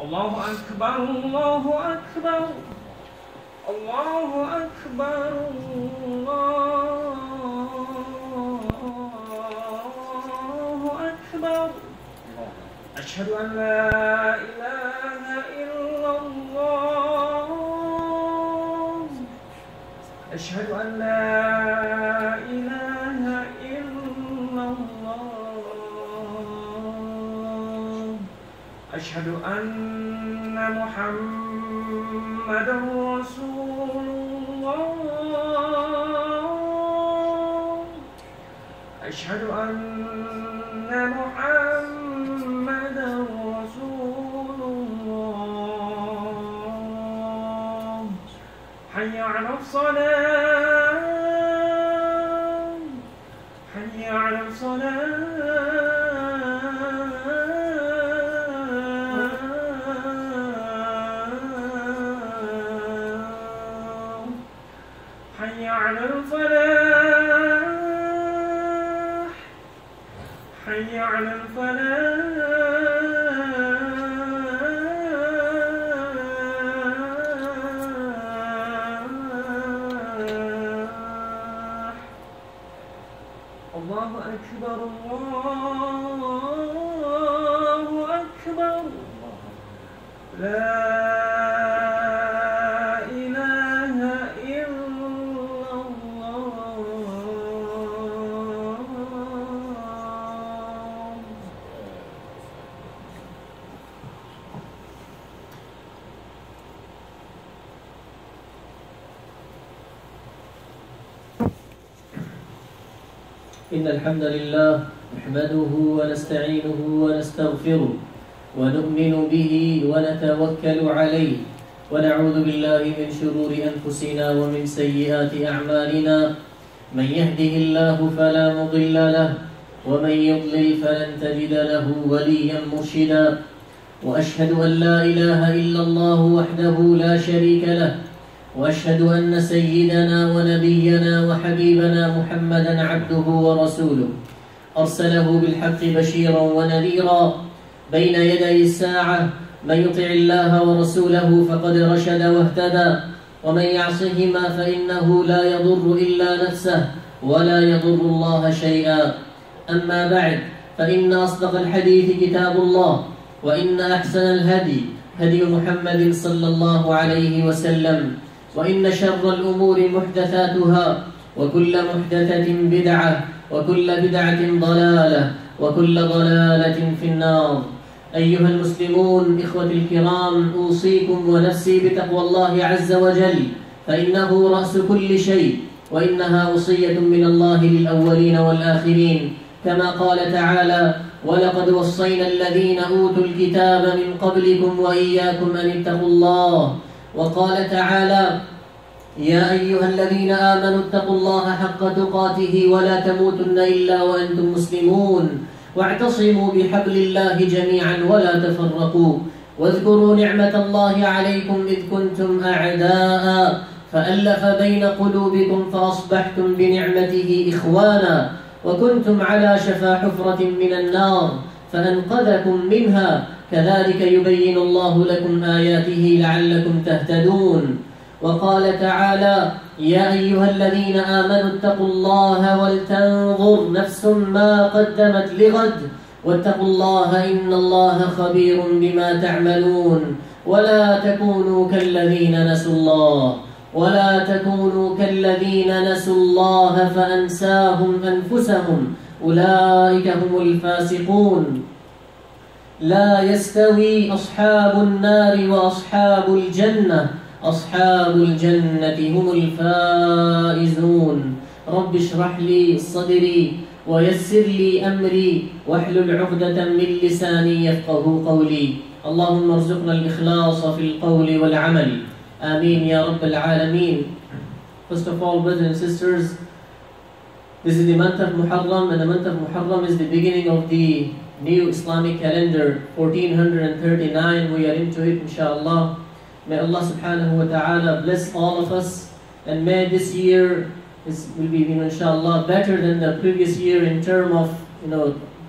الله أكبر الله أكبر الله أكبر الله أكبر أشهد أن لا إله إلا الله أشهد أن لا إله إلا الله أشهد أن محمدا رسول الله أشهد أن محمدا رسول الله حي على الصلاة حي على الصلاة حي على الفلاح حي على الفلاح الله أكبر الله أكبر لا إن الحمد لله نحمده ونستعينه ونستغفره ونؤمن به ونتوكل عليه ونعوذ بالله من شرور أنفسنا ومن سيئات أعمالنا من يهده الله فلا مضل له ومن يضلل فلن تجد له وليا مرشدا وأشهد أن لا إله إلا الله وحده لا شريك له وأشهد أن سيدنا ونبينا وحبيبنا محمدا عبده ورسوله أرسله بالحق بشيرا ونذيرا بين يدي الساعة من يطع الله ورسوله فقد رشد واهتدى ومن يعصهما فإنه لا يضر إلا نفسه ولا يضر الله شيئا أما بعد فإن أصدق الحديث كتاب الله وإن أحسن الهدي هدي محمد صلى الله عليه وسلم وإن شر الأمور محدثاتها وكل محدثة بدعة وكل بدعة ضلالة وكل ضلالة في النار أيها المسلمون إخوتي الكرام أوصيكم ونفسي بتقوى الله عز وجل فإنه رأس كل شيء وإنها وصية من الله للأولين والآخرين كما قال تعالى ولقد وصينا الذين أوتوا الكتاب من قبلكم وإياكم أن اتقوا الله وقال تعالى يا أيها الذين آمنوا اتقوا الله حق تقاته ولا تموتن إلا وأنتم مسلمون واعتصموا بحبل الله جميعا ولا تفرقوا واذكروا نعمة الله عليكم إذ كنتم أعداء فألف بين قلوبكم فأصبحتم بنعمته إخوانا وكنتم على شفا حفرة من النار فأنقذكم منها كذلك يبين الله لكم آياته لعلكم تهتدون وقال تعالى يا أيها الذين آمنوا اتقوا الله ولتنظر نفس ما قدمت لغد واتقوا الله إن الله خبير بما تعملون ولا تكونوا كالذين نسوا الله فأنساهم أنفسهم أولئك هم الفاسقون لا يستوي أصحاب النار وأصحاب الجنة أصحاب الجنة هم الفائزون رب اشرح لي صدري ويسر لي أمري واحلل عقدة من لساني يفقه قولي اللهم ارزقنا الإخلاص في القول والعمل آمين يا رب العالمين. First of all, brothers and sisters, this is the month of Muharram, and the month of Muharram is the beginning of the new Islamic calendar, 1439. We are into it, inshallah. May Allah subhanahu wa ta'ala bless all of us, and may this year will be, inshallah, better than the previous year in term of,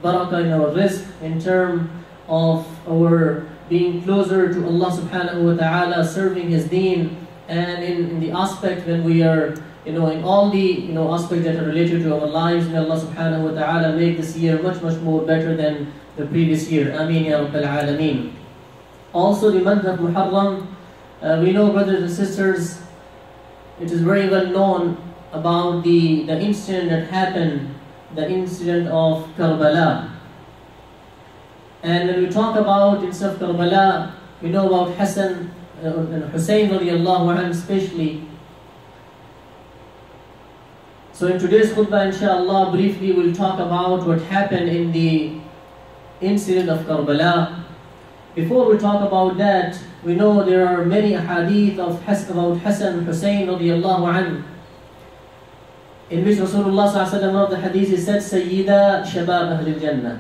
barakah in our rizq, in term of our being closer to Allah subhanahu wa ta'ala, serving His deen, and in the aspect when we are, in all the aspects that are related to our lives, may Allah subhanahu wa ta'ala make this year much more better than the previous year. Ameen ya Rabbil Alameen. Also, the month of Muharram, we know, brothers and sisters, it is very well known about the incident that happened, the incident of Karbala. And when we talk about the incident of Karbala, we know about Hassan and Hussein radiallahu anhu especially. So in today's khutbah, inshallah, briefly we'll talk about what happened in the incident of Karbala. Before we talk about that, we know there are many hadith about Hassan and Hussein radiallahu anhu, in which Rasulullah sallallahu alaihi wasallam, one of the hadith, he said, Sayyida Shabab Ahlul Jannah.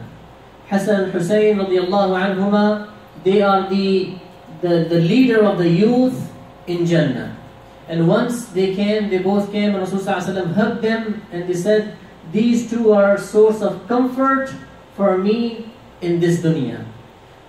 Hassan and Hussein radiallahu anhuma, they are the leader of the youth in Jannah. And once they both came, and Rasulullah sallallahu alaihi wasallam hugged them, and they said, these two are a source of comfort for me in this dunya.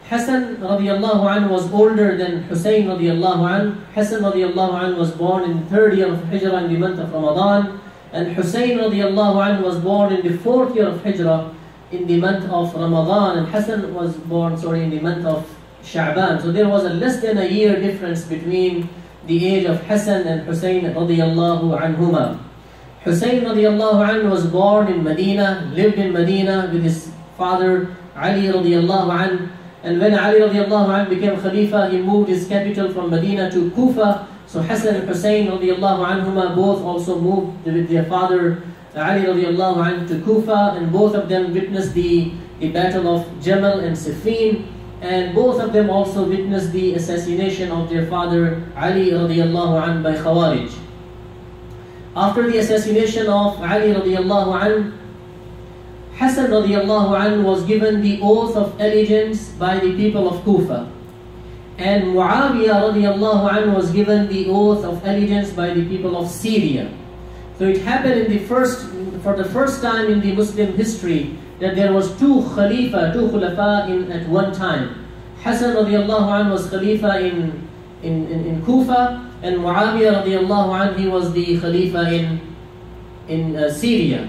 Hassan radiallahu anhu was older than Hussein radiallahu anhu. Hassan radiallahu anhu was born in the 3rd year of Hijrah in the month of Ramadan, and Hussein radiallahu anhu was born in the 4th year of Hijrah in the month of Ramadan, and Hassan was born, in the month of Sha'ban. So there was a less than a year difference between the age of Hassan and Hussein radiallahu anhuma. Hussein radiallahu anhu was born in Medina, lived in Medina with his father Ali radiallahu anhu. And when Ali radiallahu anhu became Khalifa, he moved his capital from Medina to Kufa. So Hassan and Hussein radiallahu anhuma both also moved with their father Ali radiallahu anhu to Kufa, and both of them witnessed the battle of Jummah and Siffin, and both of them also witnessed the assassination of their father Ali radiallahu anhu by Khawarij. After the assassination of Ali radiallahu anhu, Hassan radiallahu anhu was given the oath of allegiance by the people of Kufa, and Muawiyah radiallahu anhu was given the oath of allegiance by the people of Syria. So it happened for the first time in the Muslim history that there was two khulafa at one time. Hassan radiallahu anhu was khalifa in Kufa, and Muawiyah radiallahu anhu, he was the khalifa in Syria.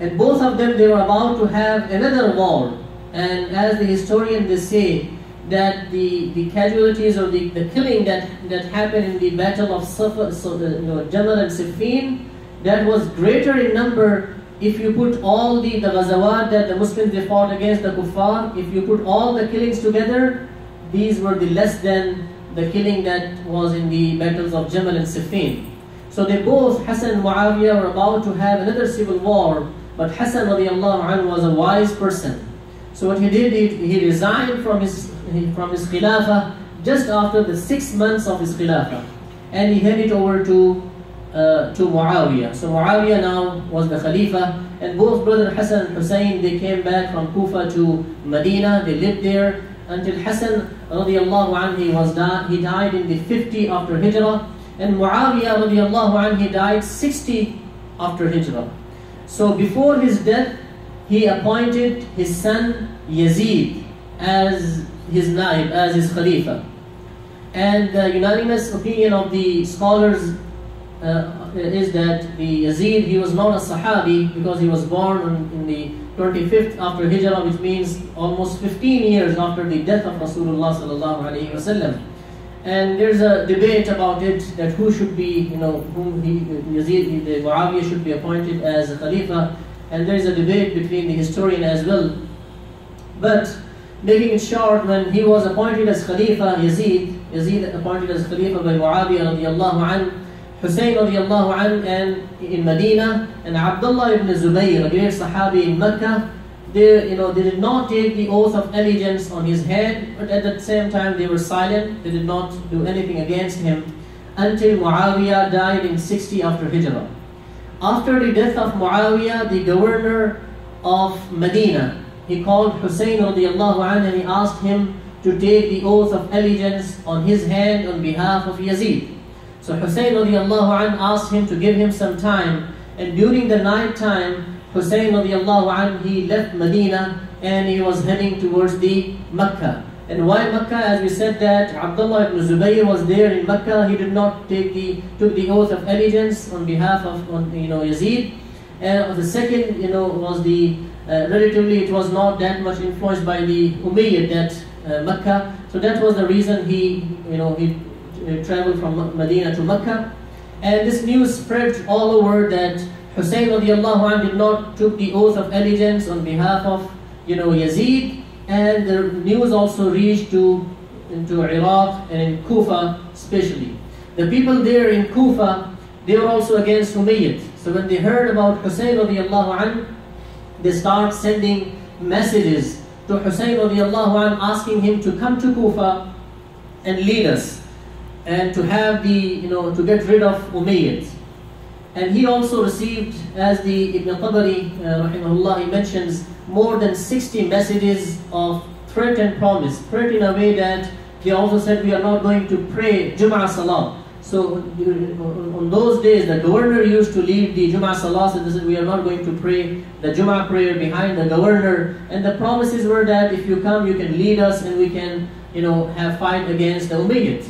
And both of them, they were about to have another war. And as the historians, they say that the casualties or the killing that happened in the battle of Jummah and Siffin, that was greater in number. If you put all the ghazawat that the Muslims they fought against the kuffar, if you put all the killings together, these were the less than the killing that was in the battles of Jummah and Siffin. So they both, Hassan and Muawiyah, were about to have another civil war. But Hassan radiallahu anhu was a wise person. So what he did, he resigned from his khilafah just after the 6 months of his khilafah, and he handed over to Muawiyah. So Muawiyah now was the khalifa, and both brother Hassan and Hussein, they came back from Kufa to Medina. They lived there until Hassan radiallahu anhu he died in the 50 after Hijrah, and Muawiyah radiallahu anhu, he died 60 after Hijrah. So before his death, he appointed his son Yazid as his naib, as his khalifa. And the unanimous opinion of the scholars is that the Yazid, he was not a Sahabi because he was born in the 25th after Hijrah, which means almost 15 years after the death of Rasulullah sallallahu alaihi wasallam. And there's a debate about it, that who should be, whom Yazid, the Muawiyah should be appointed as a Khalifa. And there's a debate between the historian as well. But making it short, when he was appointed as Khalifa, Yazid appointed as Khalifa by Muawiyah radiallahu anhu, Hussein radiallahu anhu, and in Medina, and Abdullah ibn Zubayr, a great Sahabi in Mecca, they did not take the oath of allegiance on his head, but at the same time they were silent. They did not do anything against him until Muawiyah died in 60 after Hijrah. After the death of Muawiyah, the governor of Medina, he called Hussein radiallahu anhu, and he asked him to take the oath of allegiance on his hand on behalf of Yazid. So Hussein radiallahu anhu asked him to give him some time, and during the night time, Hussein radiallahu anhu, he left Medina and he was heading towards the Mecca. And why Mecca? As we said that Abdullah ibn Zubayr was there in Mecca. He did not took the oath of allegiance on behalf of Yazid. And the second, was the relatively it was not that much influenced by the Umayyad that Mecca. So that was the reason he traveled from Medina to Mecca. And this news spread all over that Hussein radiallahu anh did not took the oath of allegiance on behalf of Yazid. And the news also reached into Iraq and in Kufa especially. The people there in Kufa, they were also against Umayyad. So when they heard about Hussein radiallahu anh, they start sending messages to Hussein radiallahu anh asking him to come to Kufa and lead us and to have to get rid of Umayyad. And he also received, as the Ibn Tabari rahimahullah, he mentions more than 60 messages of threat and promise. Threat in a way that they also said we are not going to pray Jummah Salah. So on those days the governor used to lead the Jummah Salah, so they said we are not going to pray the Jummah prayer behind the governor. And the promises were that if you come you can lead us and we can have fight against the Umayyad.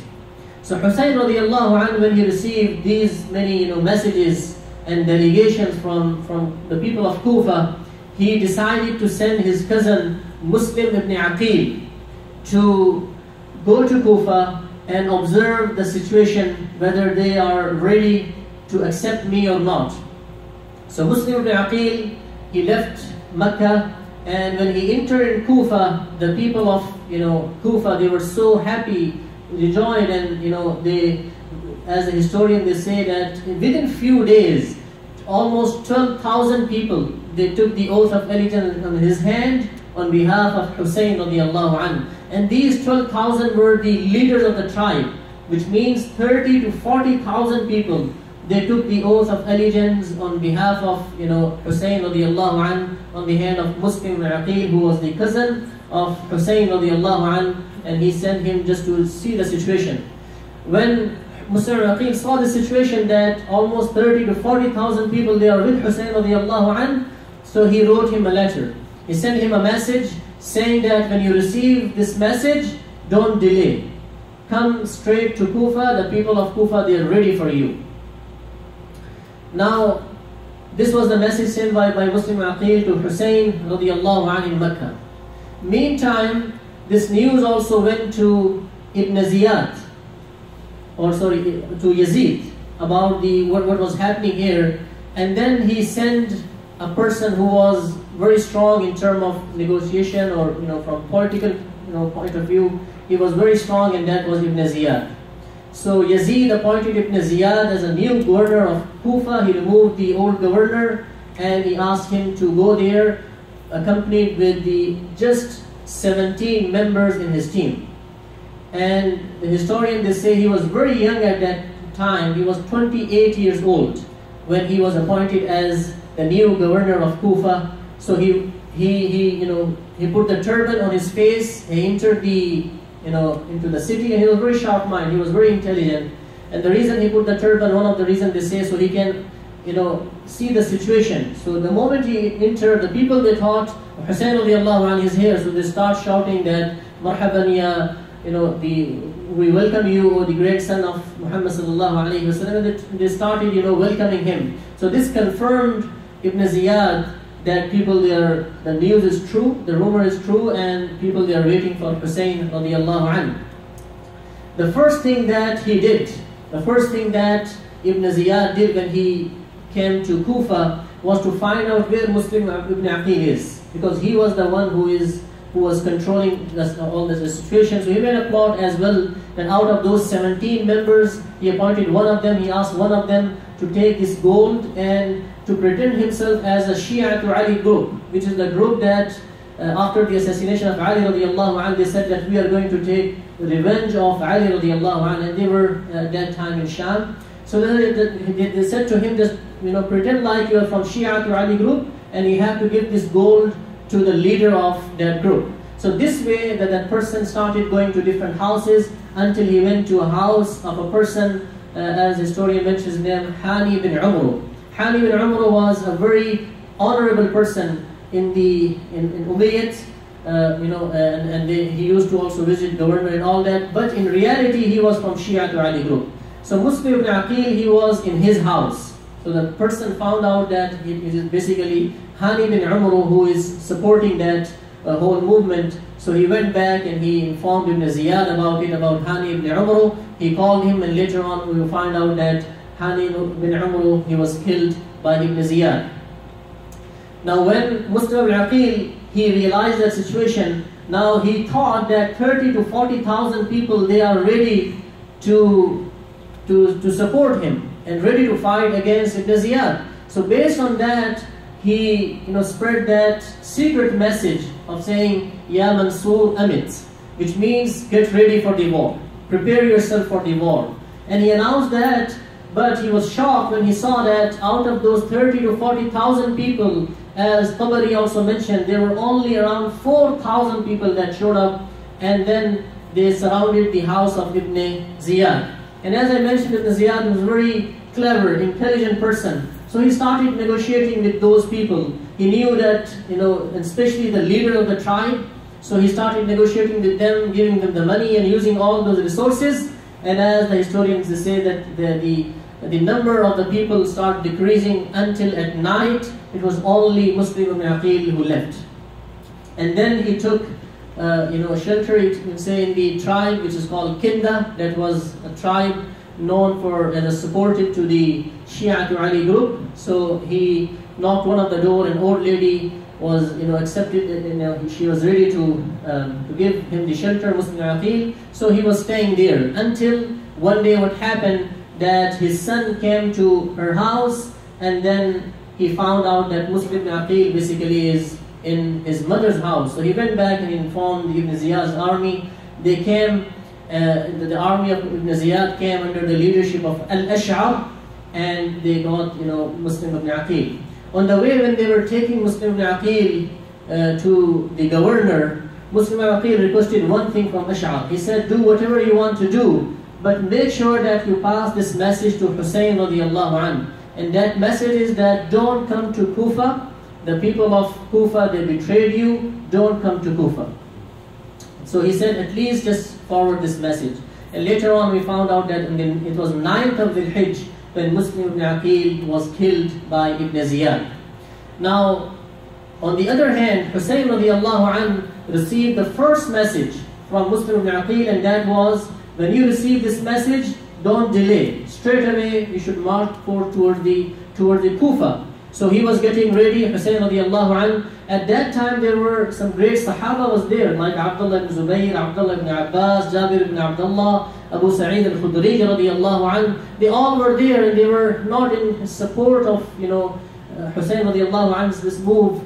So Hussein radiallahu anh, when he received these many messages and delegations from the people of Kufa, he decided to send his cousin Muslim ibn Aqil to go to Kufa and observe the situation, whether they are ready to accept me or not. So Muslim ibn Aqil, he left Mecca, and when he entered in Kufa, the people of Kufa, they were so happy, rejoiced, and they, as a historian, they say that within few days, almost 12,000 people, they took the oath of allegiance on his hand on behalf of Hussein radiallahu anh. And these 12,000 were the leaders of the tribe, which means 30 to 40,000 people. They took the oath of allegiance on behalf of Hussein radiallahu anh on the hand of Muslim ibn Aqil, who was the cousin of Hussein radiallahu anh, and he sent him just to see the situation. When Muslim ibn Aqil saw the situation that almost 30 to 40,000 people, they are with Hussein radiallahu anh, so he wrote him a letter. He sent him a message saying that when you receive this message, don't delay. Come straight to Kufa. The people of Kufa, they are ready for you. Now, this was the message sent by Muslim Aqil to Hussein radiallahu anh in Mecca. Meantime, this news also went to Ibn Ziyad, to Yazid, about what was happening here. And then he sent a person who was very strong in terms of negotiation, or from political point of view, he was very strong, and that was Ibn Ziyad. So Yazid appointed Ibn Ziyad as a new governor of Kufa. He removed the old governor and he asked him to go there, accompanied with just 17 members in his team. And the historian, they say he was very young at that time. He was 28 years old when he was appointed as the new governor of Kufa. So he put the turban on his face. He entered into the city, and he was very sharp-minded. He was very intelligent. And the reason he put the turban, one of the reasons they say, so he can see the situation. So the moment he entered, the people, they thought Hussein radiallahu anh is here. So they start shouting that Marhaban ya, we welcome you, O the great son of Muhammad sallallahu alayhi wa sallam. And they started welcoming him. So this confirmed Ibn Ziyad that people there, the news is true, the rumor is true, and people they are waiting for Hussein radiallahu anh. The first thing that he did, the first thing that Ibn Ziyad did when he came to Kufa was to find out where Muslim ibn Aqil is, because he was the one who was controlling all the situation. So he made a plot as well, that out of those 17 members, he appointed one of them, he asked one of them to take this gold and to pretend himself as a Shia to Ali group, which is the group that after the assassination of Ali radiallahu anh, they said that we are going to take revenge of Ali radiallahu anh, and they were at that time in Sham. So they said to him, just pretend like you are from Shia to Ali group, and you have to give this gold to the leader of that group. So this way that person started going to different houses until he went to a house of a person, as historian mentions his name, Hani ibn Umru. Hani ibn Umru was a very honorable person in Umayyad, he used to also visit governor and all that, but in reality he was from Shia to Ali group. So Muslim ibn Aqil, he was in his house. So the person found out that it is basically Hani bin Umru who is supporting that whole movement. So he went back and he informed Ibn Ziyad about it, about Hani ibn Umru. He called him, and later on we will find out that Hani bin Umru, he was killed by Ibn Ziyad. Now when Muslim ibn Aqil, he realized that situation, now he thought that 30 to 40,000 people, they are ready to support him and ready to fight against Ibn Ziyad. So based on that, he spread that secret message of saying, Ya Mansur Amit, which means get ready for the war, prepare yourself for the war. And he announced that, but he was shocked when he saw that out of those 30 to 40,000 people, as Tabari also mentioned, there were only around 4,000 people that showed up, and then they surrounded the house of Ibn Ziyad. And as I mentioned, Ibn Ziyad was a very clever, intelligent person. So he started negotiating with those people. He knew that, especially the leader of the tribe, so he started negotiating with them, giving them the money and using all those resources. And as the historians, they say that the number of the people started decreasing until at night, it was only Muslim ibn Aqil who left. And then he took shelter, you can say, in the tribe which is called Kinda. That was a tribe known for as a supported to the Shia to Ali group. So he knocked one of the door, and old lady was accepted, and she was ready to give him the shelter, Muslim Aqil. So he was staying there until one day what happened, that his son came to her house, and then he found out that Muslim Aqil basically is in his mother's house. So he went back and informed Ibn Ziyad's army. They came, the army of Ibn Ziyad came under the leadership of Al-Ash'ar, and they got Muslim ibn Aqil. On the way, when they were taking Muslim ibn Aqil to the governor, Muslim ibn Aqil requested one thing from Ash'ar. He said, do whatever you want to do, but make sure that you pass this message to Hussein radiallahu anhu. And that message is that don't come to Kufa. The people of Kufa, they betrayed you. Don't come to Kufa. So he said, at least just forward this message. And later on we found out that it was 9th of Dhul Hijj when Muslim ibn Aqil was killed by Ibn Ziyad. Now, on the other hand, Hussein radiallahu anhu received the first message from Muslim ibn Aqil, and that was, when you receive this message, don't delay. Straight away, you should march toward the Kufa. So he was getting ready, Hussein radiallahu anhu. At that time, there were some great Sahaba was there, like Abdullah ibn Zubayr, Abdullah ibn Abbas, Jabir ibn Abdullah, Abu Sa'id al-Khudri radiallahu anhu. They all were there, and they were not in support of Hussein radiallahu anhu's this move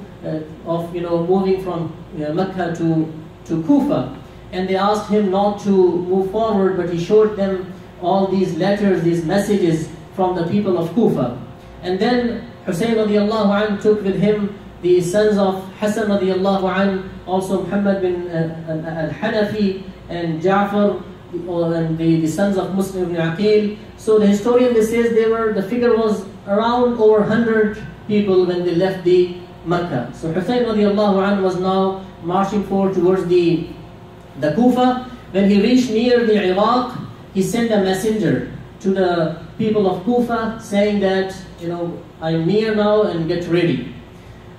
of moving from Mecca to Kufa. And they asked him not to move forward, but he showed them all these letters, these messages from the people of Kufa. And then Hussein radiallahu anhu took with him the sons of Hassan radiallahu anhu, also Muhammad bin al-Hanafi and Ja'far, and the sons of Muslim ibn Aqil. So the historian, they says the figure was around over 100 people when they left the Mecca. So Hussein radiallahu anhu was now marching forward towards the Kufa. When he reached near the Iraq, he sent a messenger to the people of Kufa saying that, I'm near now and get ready.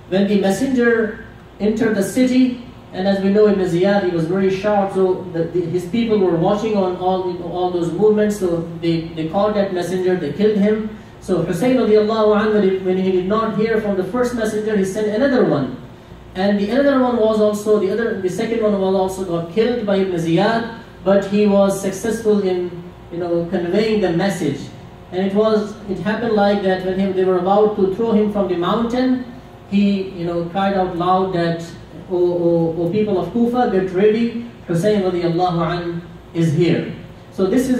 When the messenger entered the city, and as we know Ibn Ziyad, he was very sharp, so his people were watching on all those movements, so they caught that messenger, they killed him. So Hussein radiallahu anhu, when he did not hear from the first messenger, he sent another one. And the other one was also, the second one was also got killed by Ibn Ziyad, but he was successful in conveying the message. And it happened like that when they were about to throw him from the mountain, he cried out loud that, O people of Kufa, get ready, Hussein radiallahu anhu is here. So this is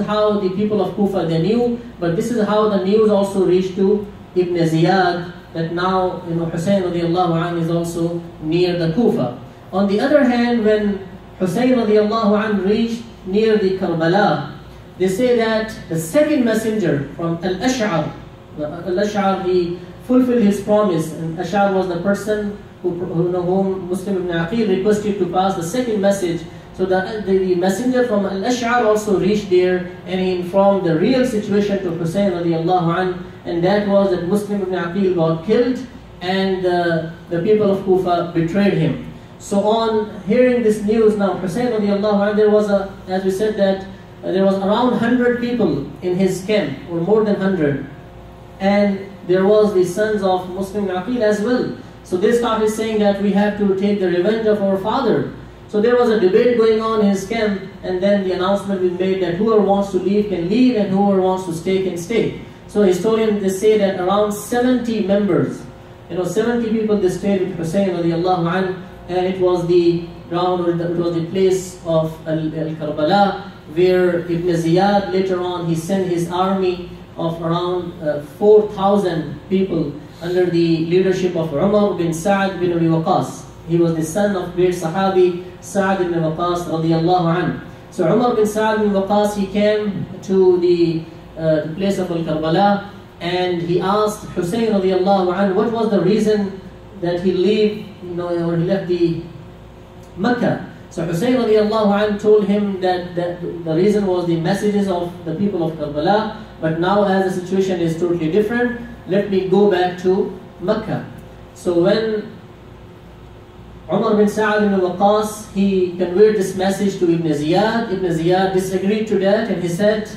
how the people of Kufa, they knew, but this is how the news also reached to Ibn Ziyad, that now Hussein radiallahu anhu is also near the Kufa. On the other hand, when Hussein radiallahu anhu reached near the Karbala, they say that the second messenger from Al-Ash'ar, he fulfill his promise. And Ash'ar was the person whom Muslim ibn Aqil requested to pass the second message. So the messenger from Al-Ash'ar also reached there, and he informed the real situation to Hussein radiallahu anh, and that was that Muslim ibn Aqil got killed and the people of Kufa betrayed him. So on hearing this news, now Hussein radiallahu anh, there was as we said that there was around 100 people in his camp, or more than 100, and there was the sons of Muslim ibn Aqil as well. So they started saying that we have to take the revenge of our father. So there was a debate going on in his camp, and then the announcement was made that whoever wants to leave can leave, and whoever wants to stay can stay. So historians, they say that around 70 members, 70 people, they stayed with Hussein radiallahu anh, and it was the ground, or it was the place of KARBALA, where Ibn Ziyad later on, he sent his army of around 4,000 people under the leadership of Umar bin Sa'd bin Abi Waqas. He was the son of great Sahabi Sa'd ibn Waqas radiallahu anh. So Umar bin Sa'd bin Waqas, he came to the place of Al-Karbala, and he asked Hussein radiallahu anh what was the reason that he or he left the Mecca. So Hussein radiallahu anh told him that the reason was the messages of the people of Karbala, but now as the situation is totally different, let me go back to Mecca. So when Umar bin Sa'd ibn Waqas, he conveyed this message to Ibn Ziyad. Ibn Ziyad disagreed to that, and he said,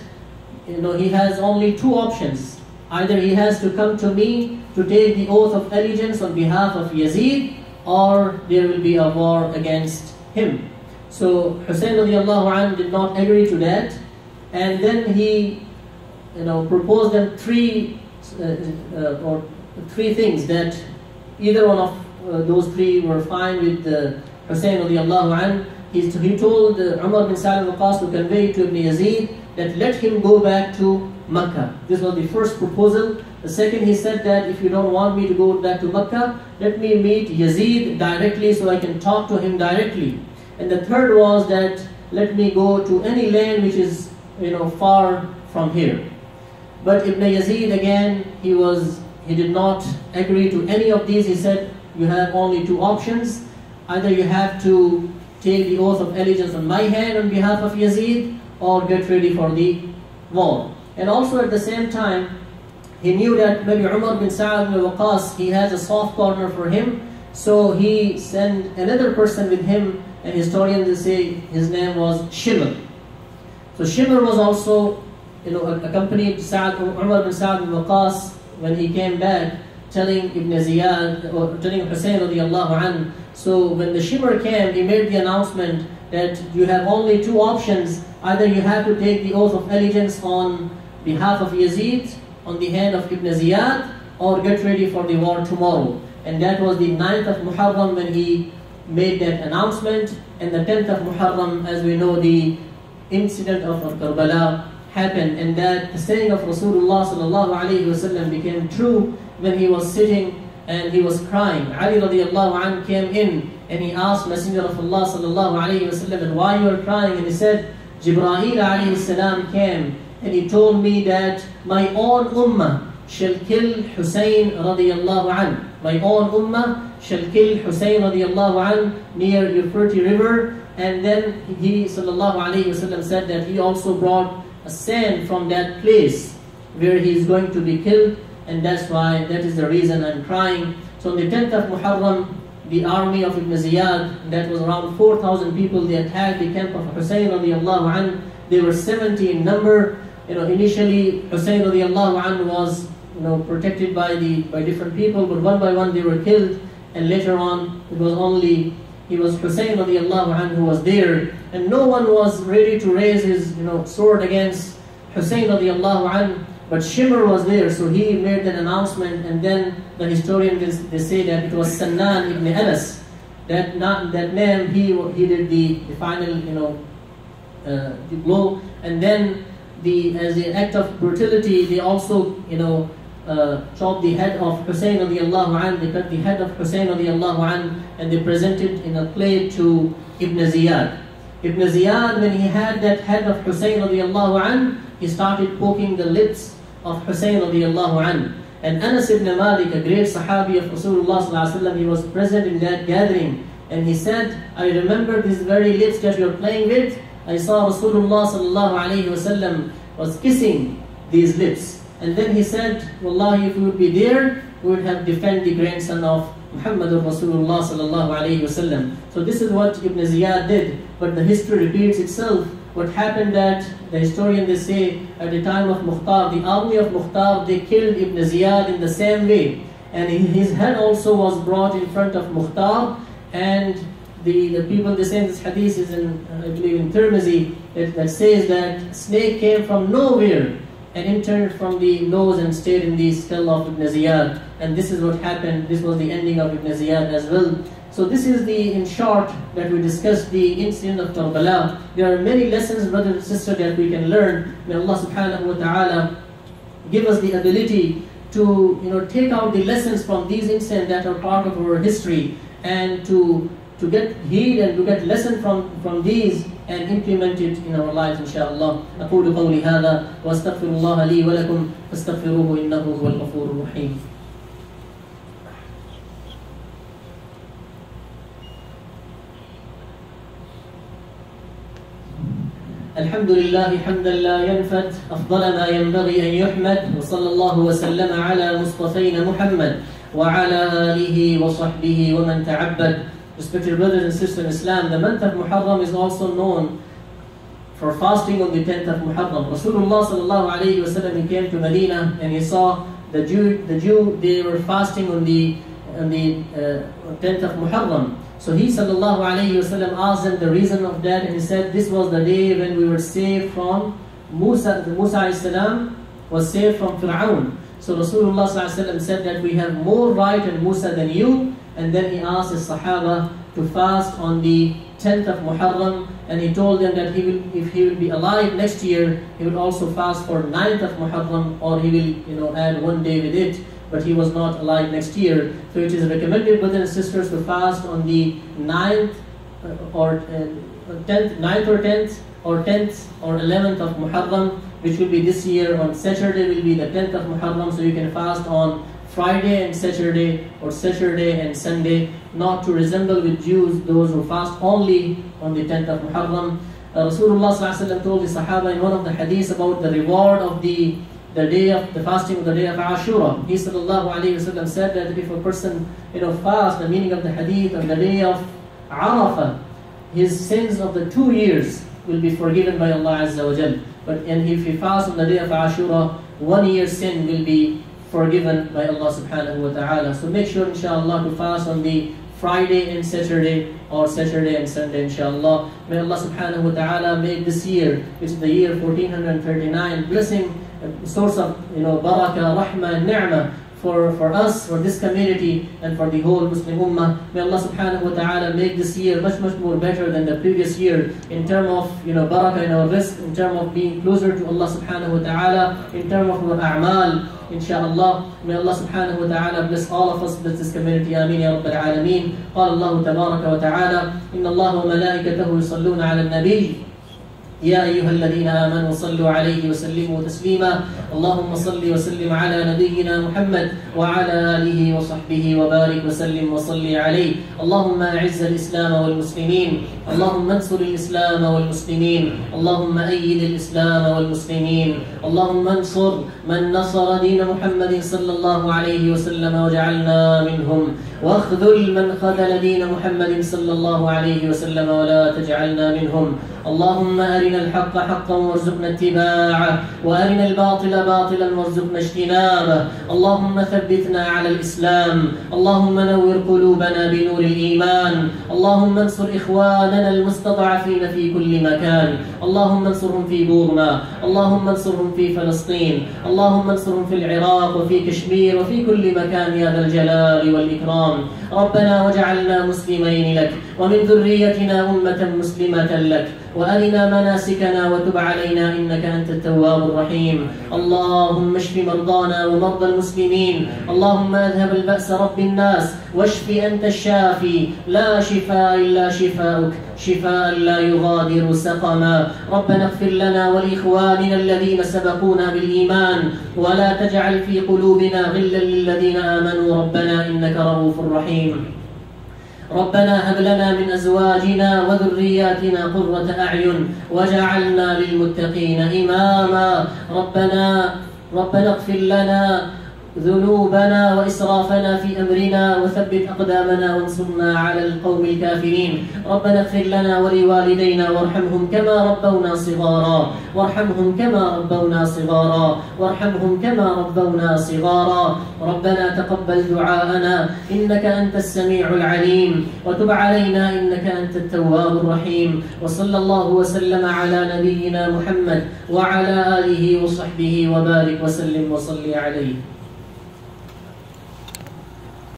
he has only two options. Either he has to come to me to take the oath of allegiance on behalf of Yazid, or there will be a war against him. So Hussein radiallahu anh did not agree to that, and then he proposed them three things, that either one of those three were fine with Hussein radiallahu anh. He told Umar bin Sa'd ibn Waqas to convey to Ibn Yazid that let him go back to Mecca. This was the first proposal. The second, he said that if you don't want me to go back to Mecca, let me meet Yazid directly so I can talk to him directly. And the third was that let me go to any land which is far from here. But Ibn Yazid, again, he did not agree to any of these. He said, you have only two options. Either you have to take the oath of allegiance on my hand on behalf of Yazid, or get ready for the war. And also at the same time, he knew that maybe Umar bin Sa'd ibn Waqas, he has a soft corner for him, so he sent another person with him, and historians say his name was Shimr. So Shimr was also accompanied Umar bin Sa'd ibn Waqas when he came back, telling Ibn Ziyad, or telling Hussein radiallahu anh. So when the Shimr came, he made the announcement that you have only two options. Either you have to take the oath of allegiance on behalf of Yazid, on the hand of Ibn Ziyad, or get ready for the war tomorrow. And that was the 9th of Muharram when he made that announcement. And the 10th of Muharram, as we know, the incident of Karbala happened, and that the saying of Rasulullah sallallahu alayhi wasallam became true when he was sitting and he was crying. Ali radiallahu anh came in and he asked Messenger of Allah sallallahu alayhi wasallam, why you are crying? And he said, Jibreel alayhi salam came and he told me that my own ummah shall kill Hussein radiallahu anh. My own ummah shall kill Hussein radiallahu anh near Euphrates River. And then he sallallahu alayhi wasallam said that he also brought a sand from that place where he is going to be killed, and that is the reason I'm crying. So on the 10th of Muharram, the army of Ibn Ziyad, that was around 4,000 people, they attacked the camp of Hussein radiallahu anh. They were 70 in number. Initially Hussein radiallahu anh was protected by different people, but one by one they were killed, and later on it was Hussein radiallahu anh who was there, and no one was ready to raise his sword against Hussein radiallahu anh, but Shimr was there, so he made an announcement, and then the historians, they say that it was Sannan ibn Anas, that name, he did the final the blow, and then as an act of brutality, they also chopped the head of Hussein radiallahu anh. They cut the head of Hussein radiallahu anh, and they presented in a plate to Ibn Ziyad. Ibn Ziyad, when he had that head of Hussein radiallahu anh, he started poking the lips of Hussein radiallahu anh. And Anas ibn Malik, a great Sahabi of Rasulullah sallallahu alaihi wasallam, he was present in that gathering. And he said, I remember these very lips that you are playing with. I saw Rasulullah sallallahu alaihi wasallam was kissing these lips. And then he said, Wallahi, if we would be there, we would have defended the grandson of Muhammadur Rasulullah sallallahu alaihi wasallam. So this is what Ibn Ziyad did. But the history repeats itself. What happened that the historian, they say, at the time of Mukhtar, the army of Mukhtar, they killed Ibn Ziyad in the same way. And his head also was brought in front of Mukhtar. And the people, they say this hadith is in, I believe in Tirmizi, that says that snake came from nowhere and entered from the nose and stayed in the skull of Ibn Ziyad. And this is what happened. This was the ending of Ibn Ziyad as well. So this is the, in short, that we discussed the incident of Karbala. There are many lessons, brothers and sisters, that we can learn. May Allah subhanahu wa ta'ala give us the ability to take out the lessons from these incidents that are part of our history, and to get heed and to get lesson from these and implement it in our lives, inshallah. أقول قولي هذا وأستغفر الله لي ولكم فاستغفروه إنه هو الغفور الرحيم. الحمد لله حمدا لا ينفد أفضل ما ينبغي أن يحمد وصلى الله وسلم على مصطفينا محمد وعلى آله وصحبه ومن تعبد. Respected brothers and sisters in Islam, the month of Muharram is also known for fasting on the 10th of Muharram. Rasulullah sallallahu alayhi wa sallam, he came to Medina and he saw the Jew, they were fasting on the 10th of Muharram. So he sallallahu alayhi wa sallam asked them the reason of that, and he said this was the day when we were saved from Musa alayhi salam was saved from Fir'aun. So Rasulullah sallallahu alayhi wa sallam said that we have more right in Musa than you. And then he asked his Sahaba to fast on the 10th of Muharram, and he told them that if he will be alive next year, he will also fast for 9th of Muharram, or he will add one day with it. But he was not alive next year. So it is recommended, brothers and sisters, to fast on the 9th or 10th or 11th of Muharram, which will be this year. On Saturday will be the 10th of Muharram, so you can fast on Friday and Saturday, or Saturday and Sunday, not to resemble with Jews, those who fast only on the 10th of Muharram. Rasulullah sallallahu alaihi wasallam told the Sahaba in one of the hadiths about the reward of the day of the fasting of the day of Ashura. He sallallahu alaihi wasallam said that if a person fast, the meaning of the hadith, on the day of Arafah, his sins of the 2 years will be forgiven by Allah Azza wa Jal. And if he fasts on the day of Ashura, 1 year's sin will be forgiven by Allah subhanahu wa ta'ala. So make sure inshallah to fast on the Friday and Saturday, or Saturday and Sunday inshallah. May Allah subhanahu wa ta'ala make this year, which is the year 1439, blessing, source of barakah, rahmah and ni'mah for us, for this community, and for the whole Muslim Ummah. May Allah subhanahu wa ta'ala make this year much more better than the previous year, in terms of barakah in our rizq, in terms of being closer to Allah subhanahu wa ta'ala, in terms of our a'mal, inshallah. May Allah subhanahu wa ta'ala bless all of us, bless this community. Ameen ya Rabbil Alameen. قال الله تبارك وتعالى إن الله وملائكته يصلون على النبي يا أيها الذين آمنوا صلوا عليه وسلموا تسليما. اللهم صل وسلم على نبينا محمد وعلى آله وصحبه وبارك وسلم وصل عليه. اللهم أعز الإسلام والمسلمين، اللهم انصر الإسلام والمسلمين، اللهم أيد الإسلام والمسلمين، اللهم انصر من نصر دين محمد صلى الله عليه وسلم واجعلنا منهم، واخذل من خذل دين محمد صلى الله عليه وسلم ولا تجعلنا منهم. اللهم أرنا الحق حقا وارزقنا اتباعه، وأرنا الباطل باطلا وارزقنا اجتنابه. اللهم ثبتنا على الإسلام، اللهم نور قلوبنا بنور الإيمان، اللهم انصر إخواننا المستضعفين في كل مكان، اللهم انصرهم في بورما، اللهم انصرهم في فلسطين، اللهم انصرهم في العراق وفي كشمير وفي كل مكان يا ذا الجلال والإكرام. ربنا واجعلنا مسلمين لك ومن ذريتنا أمة مسلمة لك، وأرنا مناسكنا وتب علينا إنك أنت التواب الرحيم. اللهم اشف مرضانا ومرضى المسلمين. اللهم اذهب البأس رب الناس واشف أنت الشافي، لا شفاء إلا شفاؤك، شفاء لا يغادر سقما. ربنا اغفر لنا ولإخواننا الذين سبقونا بالإيمان ولا تجعل في قلوبنا غلا للذين آمنوا ربنا إنك رؤوف رحيم. ربنا هب لنا من أزواجنا وذرياتنا قرة أعين وجعلنا للمتقين إماما. ربنا اغفر لنا ذنوبنا وإسرافنا في أمرنا وثبت أقدامنا وانصرنا على القوم الكافرين. ربنا اغفر لنا ولوالدينا وارحمهم كما ربونا صغارا، وارحمهم كما ربونا صغارا، وارحمهم كما ربونا صغارا. ربنا تقبل دعاءنا إنك أنت السميع العليم، وتب علينا إنك أنت التواب الرحيم. وصلى الله وسلم على نبينا محمد وعلى آله وصحبه وبارك وسلم وصل عليه.